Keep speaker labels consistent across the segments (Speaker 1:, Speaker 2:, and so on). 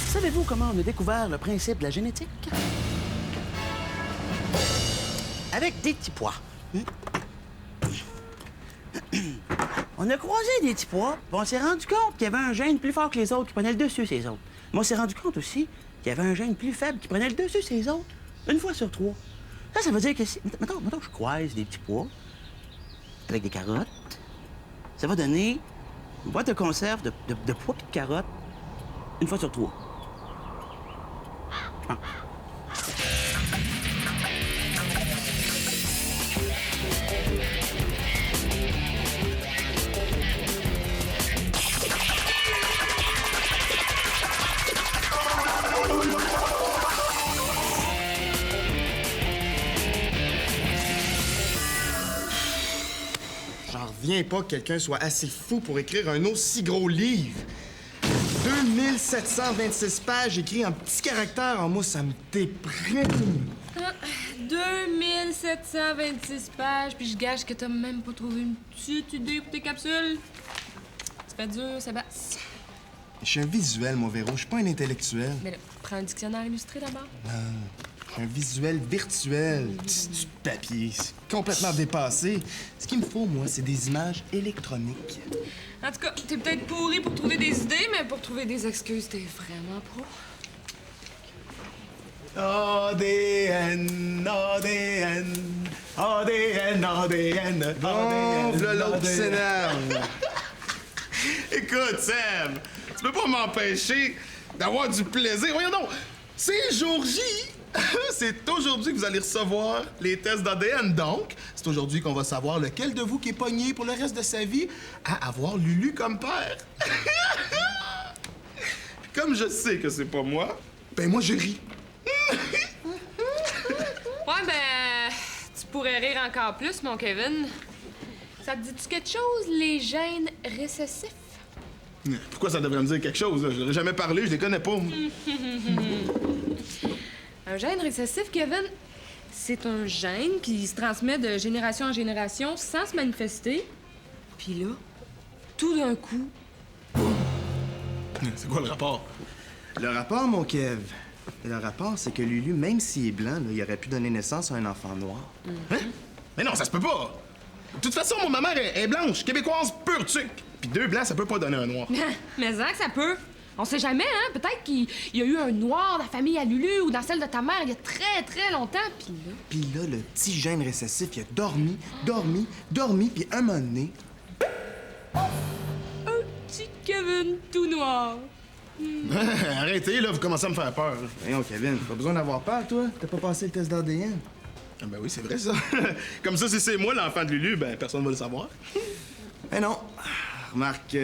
Speaker 1: Savez-vous comment on a découvert le principe de la génétique? Avec des petits pois. On a croisé des petits pois, puis on s'est rendu compte qu'il y avait un gène plus fort que les autres qui prenait le dessus sur les autres. Mais on s'est rendu compte aussi qu'il y avait un gène plus faible qui prenait le dessus sur les autres, une fois sur 3. Ça veut dire que si... Mettons que je croise des petits pois avec des carottes, ça va donner une boîte de conserve de pois et de carottes une fois sur 3. Ah.
Speaker 2: J'en reviens pas que quelqu'un soit assez fou pour écrire un aussi gros livre. 2726 pages écrites en petits caractères. En moi, ça me déprime.
Speaker 3: 2726 pages, puis je gage que t'as même pas trouvé une petite idée pour tes capsules. Ça fait dur, Sébastien.
Speaker 2: Je suis un visuel, mon Véro. Je suis pas un intellectuel.
Speaker 3: Mais là, prends un dictionnaire illustré d'abord.
Speaker 2: Je suis un visuel virtuel. C'est du papier. C'est complètement dépassé. Ce qu'il me faut, moi, c'est des images électroniques.
Speaker 3: En tout cas, t'es peut-être pourri pour trouver des idées, mais pour trouver des excuses, t'es vraiment pro.
Speaker 2: ADN, ADN, ADN, ADN. Bon, v'là l'autre qui s'énerve.
Speaker 4: Écoute, Sam, tu peux pas m'empêcher d'avoir du plaisir. Voyons donc, c'est jour J. C'est aujourd'hui que vous allez recevoir les tests d'ADN. Donc, c'est aujourd'hui qu'on va savoir lequel de vous qui est pogné pour le reste de sa vie à avoir Lulu comme père. Puis comme je sais que c'est pas moi, ben moi je ris.
Speaker 3: Ouais, ben, tu pourrais rire encore plus, mon Kevin. Ça te dit-tu quelque chose, les gènes récessifs?
Speaker 4: Pourquoi ça devrait me dire quelque chose? Là? Je n'aurais jamais parlé, je les connais pas. Moi.
Speaker 3: Un gène récessif, Kevin, c'est un gène qui se transmet de génération en génération sans se manifester. Puis là, tout d'un coup...
Speaker 4: C'est quoi le rapport?
Speaker 2: Le rapport, mon Kev, le rapport, c'est que Lulu, même s'il est blanc, là, il aurait pu donner naissance à un enfant noir.
Speaker 4: Hein? Mais non, ça se peut pas! De toute façon, ma mère est blanche, québécoise pure tuc. Puis 2 blancs, ça peut pas donner un noir.
Speaker 3: Mais ça, ça peut. On sait jamais, hein? Peut-être qu'il y a eu un noir dans la famille à Lulu ou dans celle de ta mère il y a très, très longtemps.
Speaker 2: Puis là, le petit gène récessif, il a dormi, puis un moment donné...
Speaker 3: Un petit Kevin tout noir.
Speaker 4: Arrêtez, là, vous commencez à me faire peur.
Speaker 2: Voyons, Kevin, pas besoin d'avoir peur, toi. T'as pas passé le test d'ADN.
Speaker 4: Ah ben oui, c'est vrai, ça. Comme ça, si c'est moi l'enfant de Lulu, ben personne va le savoir.
Speaker 2: Mais non. Remarque,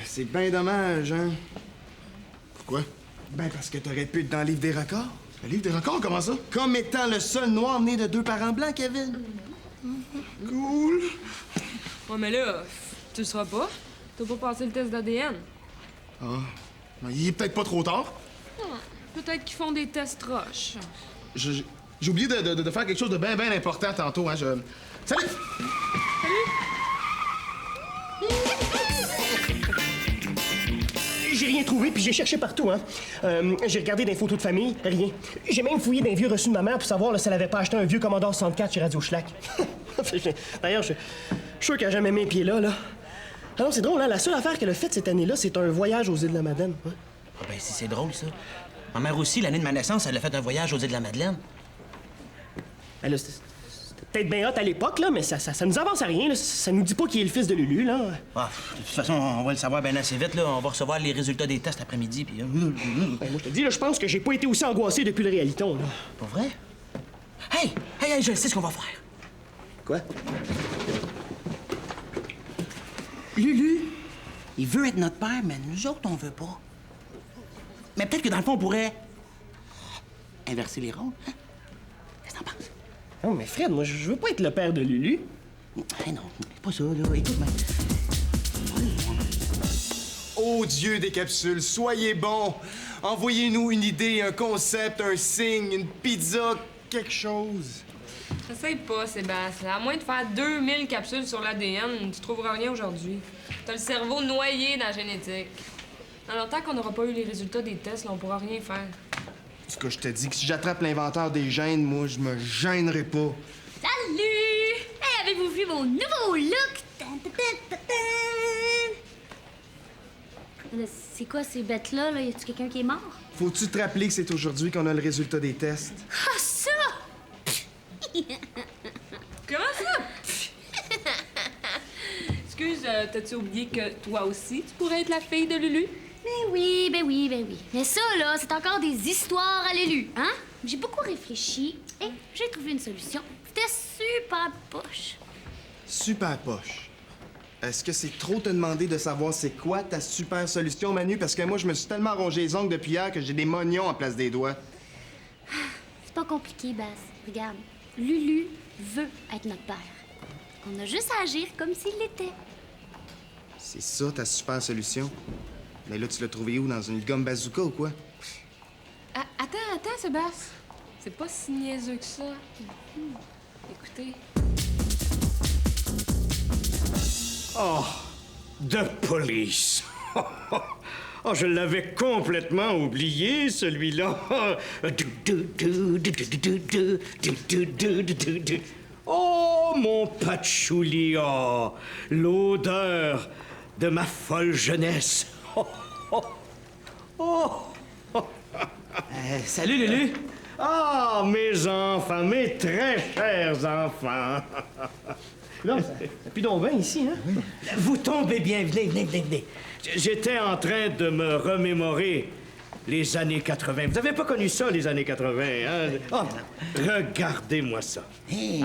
Speaker 2: c'est bien dommage, hein?
Speaker 4: Pourquoi?
Speaker 2: Ben parce que t'aurais pu être dans le livre des records.
Speaker 4: Le livre des records, comment ça?
Speaker 2: Comme étant le seul noir né de 2 parents blancs, Kevin.
Speaker 4: Cool.
Speaker 3: Ouais, mais là, tu le sauras pas. T'as pas passé le test d'ADN.
Speaker 4: Ah, ben, il est peut-être pas trop tard.
Speaker 3: Peut-être qu'ils font des tests roches.
Speaker 4: J'ai oublié de faire quelque chose de bien, bien important tantôt, hein. Salut!
Speaker 5: J'ai rien trouvé, puis j'ai cherché partout, hein. J'ai regardé des photos de famille, rien. J'ai même fouillé dans les vieux reçus de ma mère pour savoir là, si elle avait pas acheté un vieux Commodore 64 chez Radio Schlack. D'ailleurs, je suis sûr qu'elle a jamais mis un pied là. Ah non, c'est drôle, hein. La seule affaire qu'elle a faite cette année-là, c'est un voyage aux îles de la Madeleine. Hein?
Speaker 1: Ah ben, si c'est drôle, ça. Ma mère aussi, l'année de ma naissance, elle a fait un voyage aux îles de la Madeleine.
Speaker 5: Ben là, c'était peut-être bien hot à l'époque, là, mais ça nous avance à rien. Là. Ça nous dit pas qu'il est le fils de Lulu, là.
Speaker 1: Ah, de toute façon, on va le savoir bien assez vite, là. On va recevoir les résultats des tests après-midi, puis...
Speaker 5: Ben, moi, je te dis, là, je pense que j'ai pas été aussi angoissé depuis le Réaliton, là.
Speaker 1: Pas vrai? Hey, je sais ce qu'on va faire.
Speaker 5: Quoi?
Speaker 1: Lulu, il veut être notre père, mais nous autres, on veut pas. Mais peut-être que dans le fond, on pourrait... inverser les rôles, hein? Qu'est-ce que t'en penses?
Speaker 5: Non, mais Fred, moi, je veux pas être le père de Lulu.
Speaker 1: Eh non, c'est pas ça, là. Écoute-moi.
Speaker 2: Oh Dieu des capsules, soyez bons. Envoyez-nous une idée, un concept, un signe, une pizza, quelque chose.
Speaker 3: Essaye pas, Sébastien. À moins de faire 2000 capsules sur l'ADN, tu trouveras rien aujourd'hui. T'as le cerveau noyé dans la génétique. Alors, tant qu'on n'aura pas eu les résultats des tests, là, on pourra rien faire.
Speaker 2: En tout cas, je te dis que si j'attrape l'inventeur des gènes, moi, je me gênerai pas.
Speaker 6: Salut! Hey, avez-vous vu mon nouveau look? C'est quoi ces bêtes-là? Là? Y a-tu quelqu'un qui est mort?
Speaker 2: Faut-tu te rappeler que c'est aujourd'hui qu'on a le résultat des tests?
Speaker 6: Ah, ça!
Speaker 3: Comment ça? Excuse, t'as-tu oublié que toi aussi, tu pourrais être la fille de Lulu?
Speaker 6: Ben oui, ben oui, ben oui. Mais ça, là, c'est encore des histoires à l'élu, hein? J'ai beaucoup réfléchi et j'ai trouvé une solution. C'était super poche.
Speaker 2: Super poche. Est-ce que c'est trop te demander de savoir c'est quoi ta super solution, Manu? Parce que moi, je me suis tellement rongé les ongles depuis hier que j'ai des mognons en place des doigts.
Speaker 6: C'est pas compliqué, Bass. Regarde, Lulu veut être notre père. On a juste à agir comme s'il l'était.
Speaker 2: C'est ça ta super solution? Mais là, tu l'as trouvé où? Dans une gomme bazooka ou quoi?
Speaker 3: Ah, attends, Sébastien. C'est pas si niaiseux que ça. Écoutez.
Speaker 7: Oh, The Police. Oh, je l'avais complètement oublié, celui-là. Oh, mon patchouli, oh, l'odeur de ma folle jeunesse. Oh, oh, oh.
Speaker 1: Salut, Lulu.
Speaker 7: Ah, mes enfants, mes très chers enfants.
Speaker 5: Là, ça pue donc bien ici, hein?
Speaker 7: Vous tombez bien, venez. J'étais en train de me remémorer les années 80. Vous avez pas connu ça, les années 80, hein? Oh, regardez-moi ça.
Speaker 1: Hey,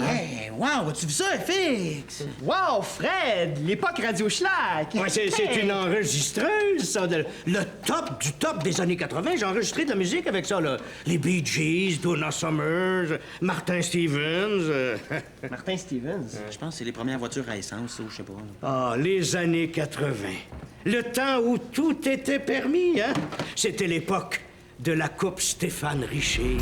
Speaker 1: wow, as-tu vu ça, FX?
Speaker 5: Wow, Fred! L'époque Radio Schlag!
Speaker 7: Ouais, c'est une enregistreuse, ça. Le top du top des années 80. J'ai enregistré de la musique avec ça, là. Les Bee Gees, Donna Summers, Martin Stevens.
Speaker 5: Martin Stevens.
Speaker 1: Je pense que c'est les premières voitures à essence, ou je sais pas.
Speaker 7: Ah, les années 80. Le temps où tout était permis, hein? C'était l'époque de la coupe Stéphane Richer.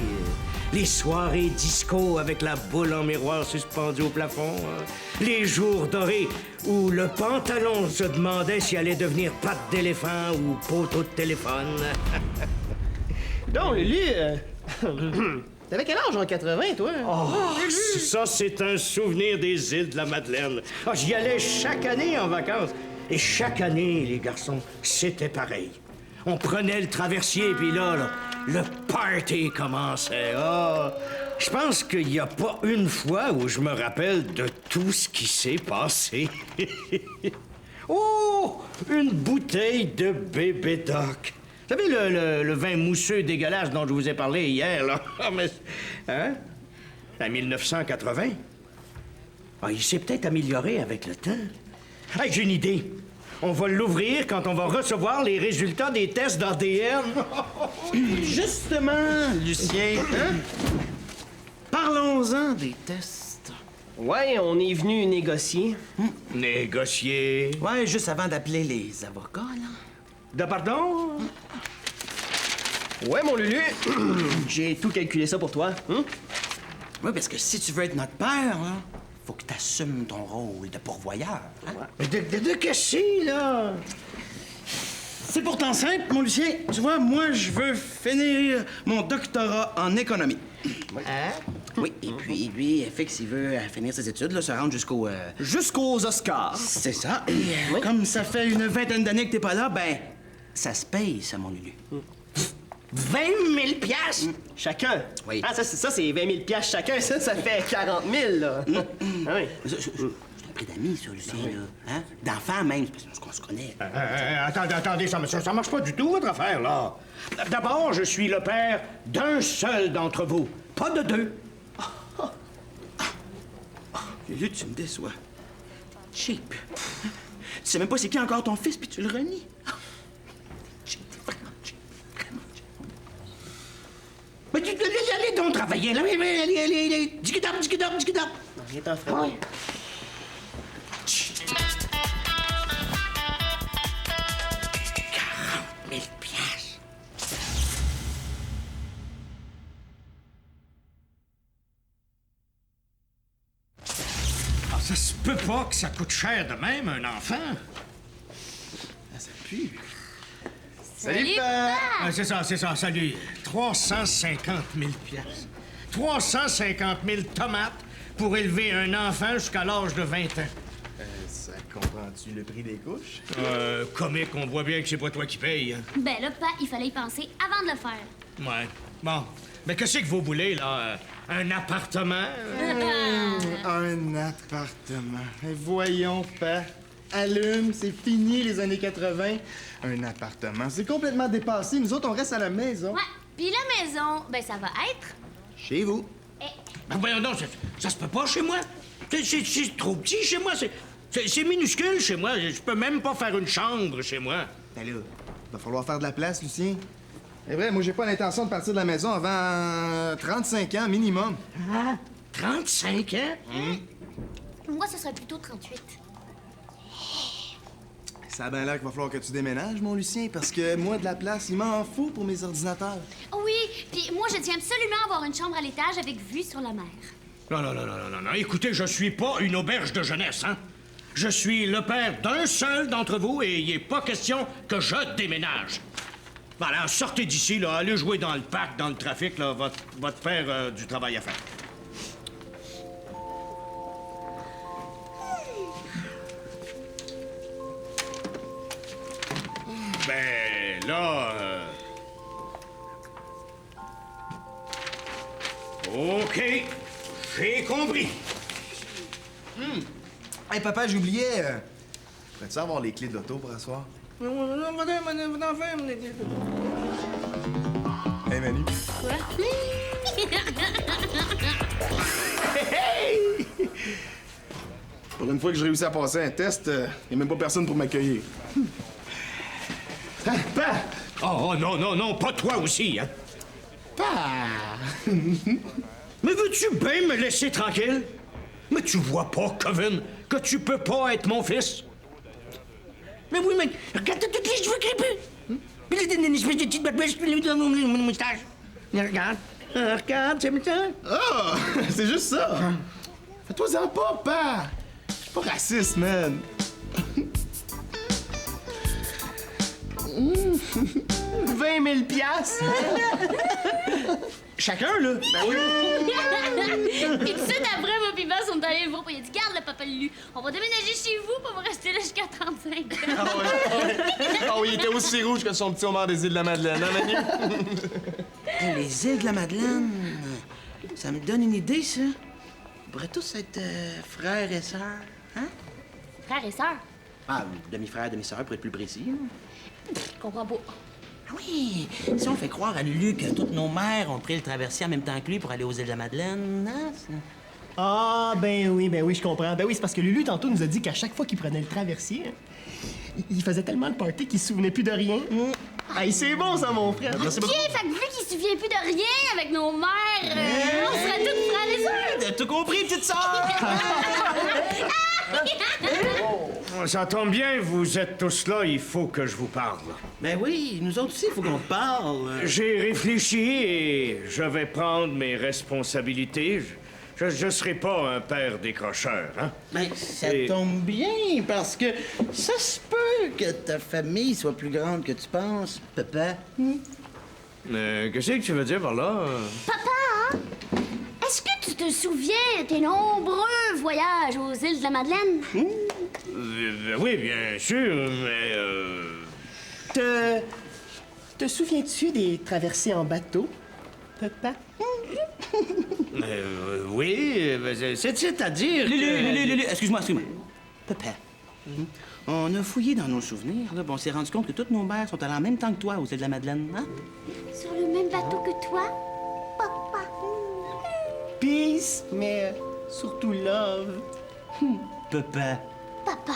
Speaker 7: Les soirées disco avec la boule en miroir suspendue au plafond. Hein? Les jours dorés où le pantalon se demandait s'il allait devenir patte d'éléphant ou poteau de téléphone.
Speaker 5: Donc, Lulu, t'avais quel âge en 80, toi?
Speaker 7: Oh, ça, c'est un souvenir des îles de la Madeleine. Ah, j'y allais chaque année en vacances. Et chaque année, les garçons, c'était pareil. On prenait le traversier, puis là, le party commençait. Ah, je pense qu'il n'y a pas une fois où je me rappelle de tout ce qui s'est passé. Oh, une bouteille de bébé Doc. Vous savez, le vin mousseux dégueulasse dont je vous ai parlé hier, là? Ah, mais... Hein? En 1980? Ah, il s'est peut-être amélioré avec le temps. Hey, j'ai une idée. On va l'ouvrir quand on va recevoir les résultats des tests d'ADN.
Speaker 1: Justement, Lucien, parlons-en des tests.
Speaker 5: Ouais, on est venu négocier.
Speaker 7: Négocier.
Speaker 1: Ouais, juste avant d'appeler les avocats, là.
Speaker 7: De pardon?
Speaker 5: Ouais, mon Lulu, j'ai tout calculé ça pour toi. Hein?
Speaker 1: Oui, parce que si tu veux être notre père, là, faut que t'assumes ton rôle de pourvoyeur. Hein?
Speaker 7: Mais de qu'est-ce, là?
Speaker 1: C'est pourtant simple, mon Lucien. Tu vois, moi, je veux finir mon doctorat en économie.
Speaker 5: Hein?
Speaker 1: Oui, et puis lui, FX, il veut finir ses études, là, se rendre jusqu'au...
Speaker 5: Jusqu'aux Oscars.
Speaker 1: C'est ça. Et comme ça fait une vingtaine d'années que t'es pas là, ben, ça se paye, ça, mon Lulu.
Speaker 7: 20 000 piastres?
Speaker 5: Chacun?
Speaker 1: Oui.
Speaker 5: Ah, ça, c'est 20 000 piastres chacun. Ça fait 40 000, là. Ah oui.
Speaker 1: C'est un prix d'amis, ça, Lucien, là. Hein? D'enfants, même, parce qu'on se connaît.
Speaker 7: Attendez, ça marche pas du tout, votre affaire, là. D'abord, je suis le père d'un seul d'entre vous, pas de deux.
Speaker 1: Lulu, tu me déçois. Cheap. Tu sais même pas c'est qui encore ton fils, puis tu le renies. Cheap, t'es vraiment cheap. Vraiment cheap.
Speaker 7: Mais allez donc travailler, là. Allez. Discutable.
Speaker 5: Viens t'en faire.
Speaker 7: Ouais. 40 000 piastres. Ah, ça se peut pas que ça coûte cher de même, un enfant.
Speaker 1: Ah, ça pue.
Speaker 2: Salut, Pa!
Speaker 7: Ah, c'est ça, salut. 350 000 piastres. 350 000 tomates pour élever un enfant jusqu'à l'âge de 20 ans.
Speaker 2: Ça comprends-tu le prix des couches?
Speaker 7: Comique, on voit bien que c'est pas toi qui paye. Hein.
Speaker 6: Ben là, Pa, il fallait y penser avant de le faire.
Speaker 7: Ouais. Bon. Mais qu'est-ce que vous voulez, là? Un appartement?
Speaker 2: Un appartement. Mais voyons, Pa. Allume, c'est fini les années 80. Un appartement, c'est complètement dépassé. Nous autres, on reste à la maison.
Speaker 6: Ouais. Puis la maison, ben ça va être...
Speaker 2: Chez vous.
Speaker 7: Ben voyons donc, ça se peut pas chez moi. C'est trop petit chez moi. C'est minuscule chez moi. Je peux même pas faire une chambre chez moi.
Speaker 2: Ben là, va falloir faire de la place, Lucien. C'est vrai, moi, j'ai pas l'intention de partir de la maison avant 35 ans minimum.
Speaker 7: Ah, 35 ans?
Speaker 6: Moi, ce serait plutôt 38.
Speaker 2: Ça a bien l'air qu'il va falloir que tu déménages, mon Lucien, parce que moi, de la place, il m'en faut pour mes ordinateurs.
Speaker 6: Oh oui, puis moi, je tiens absolument à avoir une chambre à l'étage avec vue sur la mer.
Speaker 7: Non. Écoutez, je suis pas une auberge de jeunesse, hein? Je suis le père d'un seul d'entre vous et il est pas question que je déménage. Voilà, sortez d'ici, là. Allez jouer dans le parc, dans le trafic, là. Votre père a du travail à faire. Ben, là... OK, j'ai compris.
Speaker 2: Hey, papa, j'oubliais. Pourrais-tu avoir les clés de l'auto pour asseoir? Hey, Manu.
Speaker 4: Pour une fois que je réussis à passer un test, y a même pas personne pour m'accueillir.
Speaker 2: Pa!
Speaker 7: Oh, non, pas toi aussi, hein?
Speaker 2: Pa!
Speaker 7: Mais veux-tu bien me laisser tranquille? Mais tu vois pas, Kevin, que tu peux pas être mon fils? Mais oui, mais regarde toutes les cheveux crépus! Puis là, t'as une espèce de petite barbe dans mon moustache. Regarde, c'est ça?
Speaker 4: Ah! C'est juste ça! Fais-toi-en pas, Pa! Je suis pas raciste, man!
Speaker 2: 20 000 piastres!
Speaker 7: Chacun, là? Ben oui!
Speaker 6: Puis tout de suite après, moi pis Bas, on est allés le voir, puis il a dit, garde le papa Lulu, on va déménager chez vous, puis on va rester là jusqu'à 35 ans.
Speaker 2: Oh, il était aussi rouge que son petit homard des îles de la Madeleine, hein, Manu?
Speaker 1: Hey, les îles de la Madeleine, ça me donne une idée, ça. On pourrait tous être frères et sœurs, hein?
Speaker 6: Frères et sœurs,
Speaker 1: Ah, demi-frère, demi-sœur, pour être plus précis.
Speaker 6: je comprends pas.
Speaker 1: Ah oui, si on fait croire à Lulu que toutes nos mères ont pris le traversier en même temps que lui pour aller aux îles de la Madeleine, hein?
Speaker 5: Ah, ben oui, je comprends. Ben oui, c'est parce que Lulu, tantôt, nous a dit qu'à chaque fois qu'il prenait le traversier, hein, il faisait tellement le party qu'il se souvenait plus de rien. Hey, c'est bon, ça, mon frère. Merci beaucoup.
Speaker 6: OK, fait que vu qu'il se souvient plus de rien avec nos mères, on serait tous frères et sœurs.
Speaker 1: T'as tout compris, petite sœur?
Speaker 7: Ça tombe bien, vous êtes tous là, il faut que je vous parle.
Speaker 1: Ben oui, nous autres aussi, il faut qu'on te parle.
Speaker 7: J'ai réfléchi et je vais prendre mes responsabilités. Je serai pas un père décrocheur, hein?
Speaker 1: Ben, ça
Speaker 7: Et-
Speaker 1: tombe bien, parce que ça se peut que ta famille soit plus grande que tu penses, papa.
Speaker 7: Qu'est-ce que tu veux dire par là?
Speaker 6: Papa, hein? Est-ce que tu te souviens de tes nombreux voyages aux îles de la Madeleine?
Speaker 7: Oui, bien sûr, mais...
Speaker 5: Te souviens-tu des traversées en bateau, papa?
Speaker 7: oui, c'est-à-dire que...
Speaker 1: Lulu, excuse-moi. Papa, on a fouillé dans nos souvenirs, là, puis on s'est rendu compte que toutes nos mères sont allées en même temps que toi aux îles de la Madeleine, hein?
Speaker 6: Sur le même bateau que toi, papa?
Speaker 5: Peace, mais surtout love.
Speaker 1: Papa.
Speaker 6: Papa.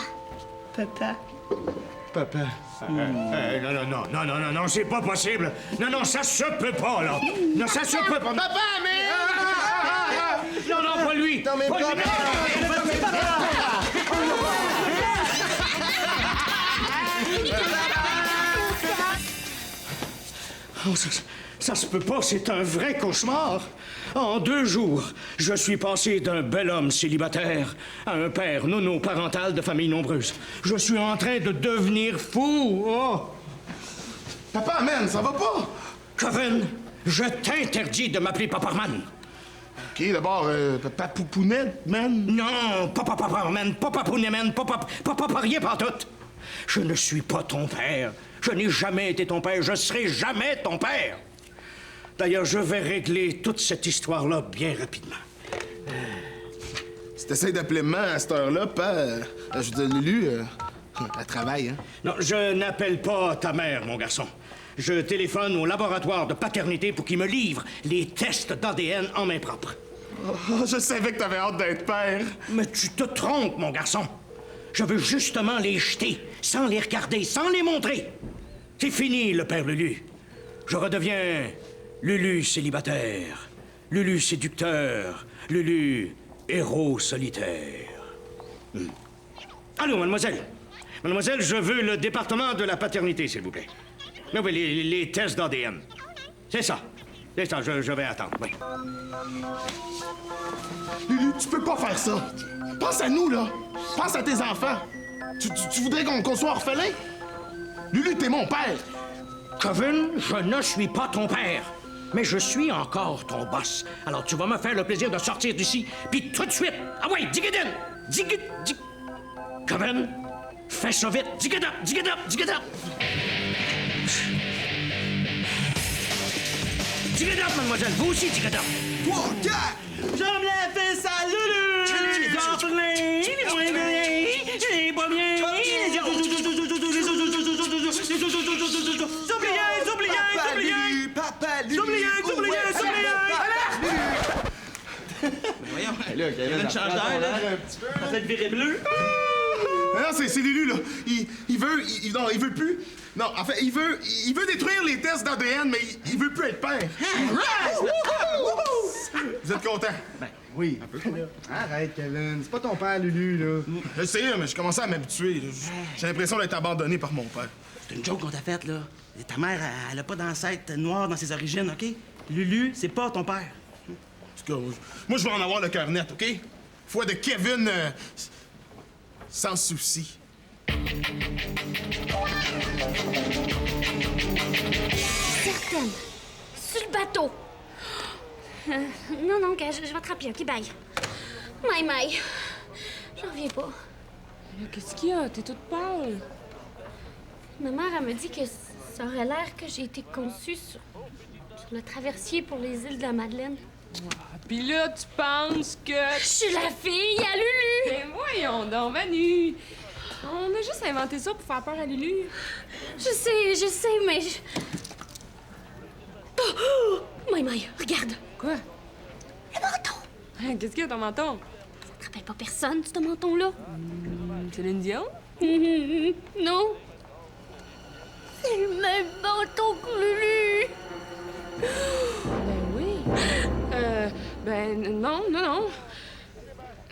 Speaker 5: Papa.
Speaker 2: Papa.
Speaker 7: Non, c'est pas possible. Non, ça se peut pas, là. Non, ça se peut pas. Papa, mais... Non, pas lui.
Speaker 2: Non, mais
Speaker 7: Pas lui.
Speaker 2: papa!
Speaker 7: Oh, ça se peut pas, c'est un vrai cauchemar. En 2 jours, je suis passé d'un bel homme célibataire à un père monoparental de famille nombreuse. Je suis en train de devenir fou. Oh!
Speaker 4: Papa, man, ça va pas!
Speaker 7: Kevin, je t'interdis de m'appeler Paparman.
Speaker 4: OK, d'abord, Papa Poupounette, man.
Speaker 7: Non, pas Paparman, pas Papounet-man, pas rien pantoute. Je ne suis pas ton père. Je n'ai jamais été ton père. Je serai jamais ton père. D'ailleurs, je vais régler toute cette histoire-là bien rapidement.
Speaker 4: Si t'essayes d'appeler maman à cette heure-là, je veux dire, Lulu, elle travaille, hein?
Speaker 7: Non, je n'appelle pas ta mère, mon garçon. Je téléphone au laboratoire de paternité pour qu'ils me livrent les tests d'ADN en main propre.
Speaker 4: Oh, je savais que t'avais hâte d'être père.
Speaker 7: Mais tu te trompes, mon garçon. Je veux justement les jeter, sans les regarder, sans les montrer. C'est fini, le père Lulu. Je redeviens Lulu célibataire, Lulu séducteur, Lulu héros solitaire. Allô, mademoiselle. Mademoiselle, je veux le département de la paternité, s'il vous plaît. Mais oui, les tests d'ADN. C'est ça. C'est ça, je vais attendre, oui.
Speaker 4: Lulu, tu peux pas faire ça. Pense à nous, là. Pense à tes enfants. Tu voudrais qu'on soit orphelin? Lulu, t'es mon père.
Speaker 7: Kevin, je ne suis pas ton père. Mais je suis encore ton boss. Alors tu vas me faire le plaisir de sortir d'ici, puis tout de suite. Ah ouais, dig-it-in! Dig-it... Kevin, fais ça vite. Dig-it up, dig-it up, dig-it up! Dig-it up, mademoiselle. Vous aussi, dig-it up.
Speaker 4: 3, 4!
Speaker 1: J'aime la fesse à Lulu! Les orphelins, les moins bien, les pas bien, les Voyons, Kevin change d'air, là. Peut-être virer bleu.
Speaker 4: Non, c'est Lulu, là. Non, il veut plus. Non, en fait, il veut détruire les tests d'ADN, mais il veut plus être père. Vous êtes content?
Speaker 2: Ben, oui. Un peu. Arrête, Kevin. C'est pas ton père, Lulu, là.
Speaker 4: Je sais, mais je commençais à m'habituer. J'ai l'impression d'être abandonné par mon père.
Speaker 1: C'est une joke qu'on t'a faite, là. Et ta mère, elle a pas d'ancêtre noir dans ses origines, OK? Lulu, c'est pas ton père.
Speaker 4: En tout cas, moi, je vais en avoir le cœur net, OK? Foi de Kevin, sans souci.
Speaker 6: Certaine. Sur le bateau. Non, je vais te rappeler, OK, bye. Maï. J'en reviens pas.
Speaker 3: Mais qu'est-ce qu'il y a? T'es toute pâle.
Speaker 6: Ma mère, elle me dit que ça aurait l'air que j'ai été conçue sur le traversier pour les îles de la Madeleine.
Speaker 3: Puis là, tu penses que...
Speaker 6: Je suis la fille à Lulu!
Speaker 3: Mais voyons donc, Manu! On a juste inventé ça pour faire peur à Lulu.
Speaker 6: Je sais, mais... Oh! Maï, regarde!
Speaker 3: Quoi?
Speaker 6: Le menton!
Speaker 3: Hein, qu'est-ce qu'il y a, ton menton?
Speaker 6: Ça te rappelle pas personne, ce menton-là?
Speaker 3: Céline Dion?
Speaker 6: Non. C'est le même menton que Lulu!
Speaker 3: Ben oui. Non.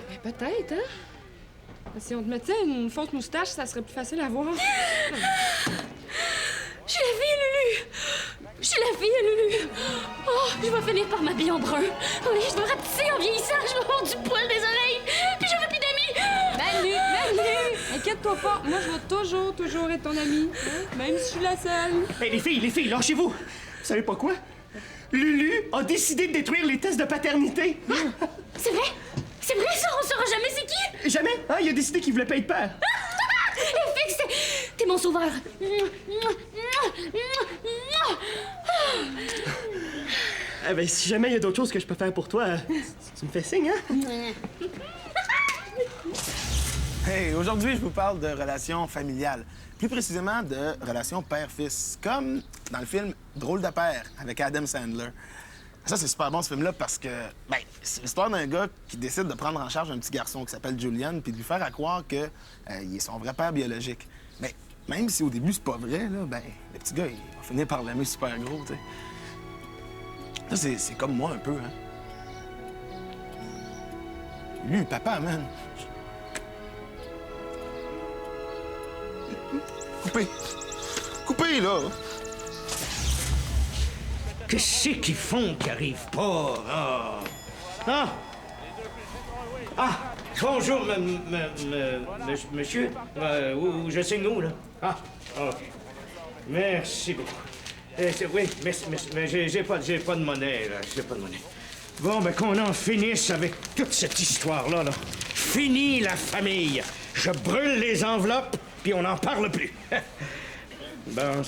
Speaker 3: Ben peut-être, hein? Si on te mettait une fausse moustache, ça serait plus facile à voir.
Speaker 6: Je suis la fille à Lulu! Je suis la fille à Lulu! Oh, je vais finir par m'habiller en brun. Oui, je vais rapetisser en vieillissant, je vais avoir du poil des oreilles, puis j'aurai plus d'amis!
Speaker 3: Manu! Inquiète-toi pas, moi je vais toujours être ton amie, hein? Même si je suis la seule.
Speaker 5: Hey, les filles, lâchez-vous! Vous savez pas quoi? Lulu a décidé de détruire les tests de paternité.
Speaker 6: C'est vrai? C'est vrai, ça? On saura jamais c'est qui?
Speaker 5: Jamais? Hein? Il a décidé qu'il voulait pas être père.
Speaker 6: Fix, t'es mon sauveur.
Speaker 5: Ah ben, si jamais il y a d'autres choses que je peux faire pour toi, tu me fais signe, hein?
Speaker 2: Hey, aujourd'hui, je vous parle de relations familiales. Plus précisément de relations père-fils, comme dans le film Drôle de père avec Adam Sandler. Ça, c'est super bon, ce film-là, parce que c'est l'histoire d'un gars qui décide de prendre en charge un petit garçon qui s'appelle Julian, puis de lui faire à croire que il est son vrai père biologique. Mais même si au début, c'est pas vrai, là, le petit gars, il va finir par l'aimer super gros, tu sais. Ça, c'est comme moi un peu, hein. Lui, papa, man. Coupé, là!
Speaker 7: Qu'est-ce qu'ils font qui arrivent pas? Bonjour, monsieur. Où je signe où, là? OK. Merci beaucoup. Oui, mais j'ai pas de monnaie, là. J'ai pas de monnaie. Bon, ben qu'on en finisse avec toute cette histoire-là, là. Fini la famille. Je brûle les enveloppes, puis on n'en parle plus. Ben,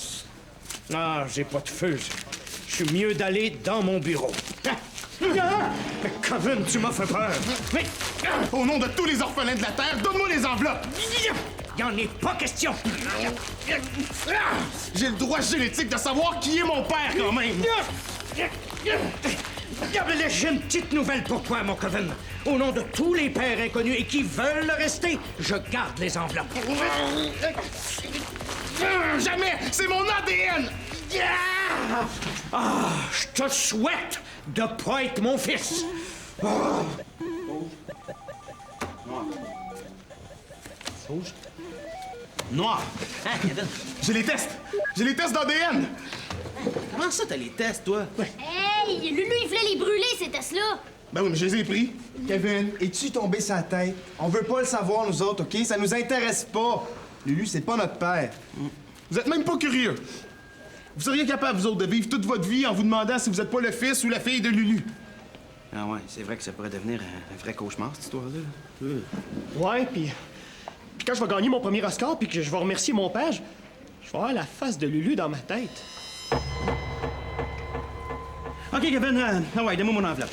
Speaker 7: ah, j'ai pas de feu. Je suis mieux d'aller dans mon bureau. Mais Kevin, tu m'as fait peur. Mais
Speaker 4: Au nom de tous les orphelins de la Terre, donne-moi les enveloppes!
Speaker 7: il en est pas question.
Speaker 4: J'ai le droit génétique de savoir qui est mon père, quand même!
Speaker 7: J'ai une petite nouvelle pour toi, mon Kevin. Au nom de tous les pères inconnus et qui veulent le rester, je garde les enveloppes.
Speaker 4: Jamais! C'est mon ADN!
Speaker 7: Ah, je te souhaite de pas être mon fils.
Speaker 2: Noir!
Speaker 1: Hein, Kevin?
Speaker 4: J'ai les tests! J'ai les tests d'ADN!
Speaker 1: Comment ça, t'as les tests, toi?
Speaker 6: Hey, Lulu, il voulait les brûler, ces tests-là.
Speaker 4: Ben oui, mais je les ai pris.
Speaker 8: Kevin, es-tu tombé sa tête? On veut pas le savoir, nous autres, OK? Ça nous intéresse pas. Lulu, c'est pas notre père.
Speaker 4: Vous êtes même pas curieux. Vous seriez capable, vous autres, de vivre toute votre vie en vous demandant si vous êtes pas le fils ou la fille de Lulu.
Speaker 1: Ah ouais, c'est vrai que ça pourrait devenir un vrai cauchemar, cette histoire-là.
Speaker 5: Ouais, puis quand je vais gagner mon premier Oscar puis que je vais remercier mon père, je vais avoir la face de Lulu dans ma tête.
Speaker 1: OK, Kevin, ah ouais, donne-moi mon enveloppe.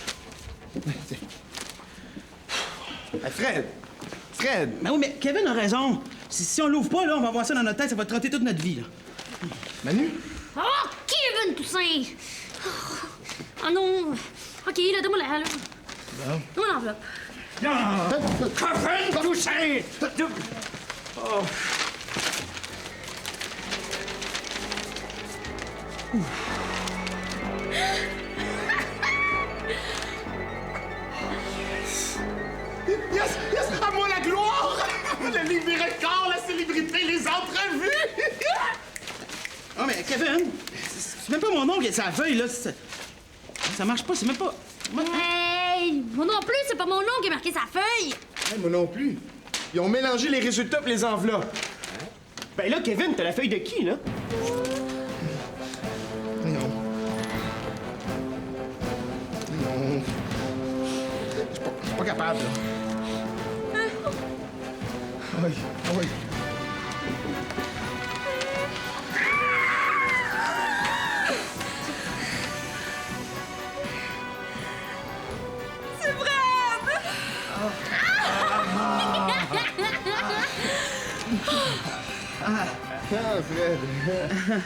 Speaker 8: Hey, Fred!
Speaker 1: Ben oui, mais Kevin a raison. Si on l'ouvre pas, là, on va voir ça dans notre tête, ça va trotter toute notre vie, là.
Speaker 8: Manu?
Speaker 6: Oh, Kevin Toussaint! Oh non! OK, là, donne-moi la... Donne-moi l'enveloppe.
Speaker 7: Kevin Toussaint!
Speaker 4: Yes! Yes! À moi la gloire! Le livre des records, la célébrité, les entrevues!
Speaker 1: Ah, mais Kevin, c'est même pas mon oncle, c'est la feuille, là. Ça marche pas, c'est même pas...
Speaker 6: Hey! Moi non plus, c'est pas mon nom qui a marqué sa feuille!
Speaker 8: Hey, moi non plus. Ils ont mélangé les résultats et les enveloppes.
Speaker 5: Ben là, Kevin, t'as la feuille de qui, là?
Speaker 4: Non. Non. Je suis pas capable, là. Ah oui, ah oui.
Speaker 8: Ah, Fred!